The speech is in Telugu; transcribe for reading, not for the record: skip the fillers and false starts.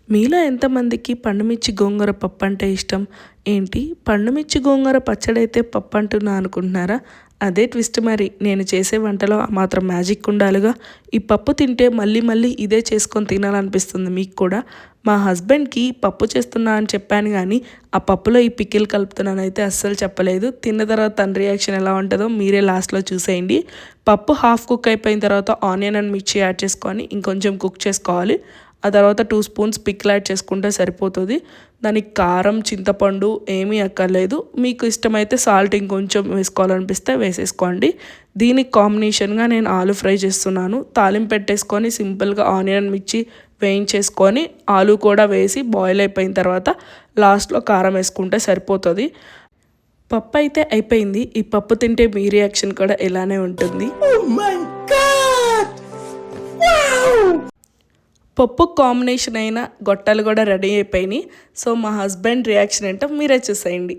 మీలో ఎంతమందికి పండుమిర్చి గోంగూర పప్పు అంటే ఇష్టం? ఏంటి పండుమిర్చి గోంగూర పచ్చడైతే పప్పు అంటున్నా అనుకుంటున్నారా? అదే ట్విస్ట్ మరి. నేను చేసే వంటలో ఆ మాత్రం మ్యాజిక్ ఉండాలిగా. ఈ పప్పు తింటే మళ్ళీ మళ్ళీ ఇదే చేసుకొని తినాలనిపిస్తుంది మీకు కూడా. మా హస్బెండ్కి పప్పు చేస్తున్నా అని చెప్పాను కానీ ఆ పప్పులో ఈ పికిల్ కలుపుతున్నానైతే అస్సలు చెప్పలేదు. తిన్న తర్వాత తన రియాక్షన్ ఎలా ఉంటుందో మీరే లాస్ట్లో చూసేయండి. పప్పు హాఫ్ కుక్ అయిపోయిన తర్వాత ఆనియన్ అండ్ మిర్చి యాడ్ చేసుకొని ఇంకొంచెం కుక్ చేసుకోవాలి. ఆ తర్వాత 2 స్పూన్స్ పికిల్ యాడ్ చేసుకుంటే సరిపోతుంది. దానికి కారం, చింతపండు ఏమీ అక్కర్లేదు. మీకు ఇష్టమైతే సాల్ట్ ఇంకొంచెం వేసుకోవాలనిపిస్తే వేసేసుకోండి. దీనికి కాంబినేషన్గా నేను ఆలు ఫ్రై చేస్తున్నాను. తాలింపు పెట్టేసుకొని సింపుల్గా ఆనియన్ మిర్చి వేయించేసుకొని ఆలు కూడా వేసి బాయిల్ అయిపోయిన తర్వాత లాస్ట్లో కారం వేసుకుంటే సరిపోతుంది. పప్పు అయితే అయిపోయింది. ఈ పప్పు తింటే మీ రియాక్షన్ కూడా ఇలానే ఉంటుంది. పప్పు కాంబినేషన్ అయిన గొట్టాలు కూడా రెడీ అయిపోయినాయి. సో మా హస్బెండ్ రియాక్షన్ ఏంటో మీరే చూసేయండి.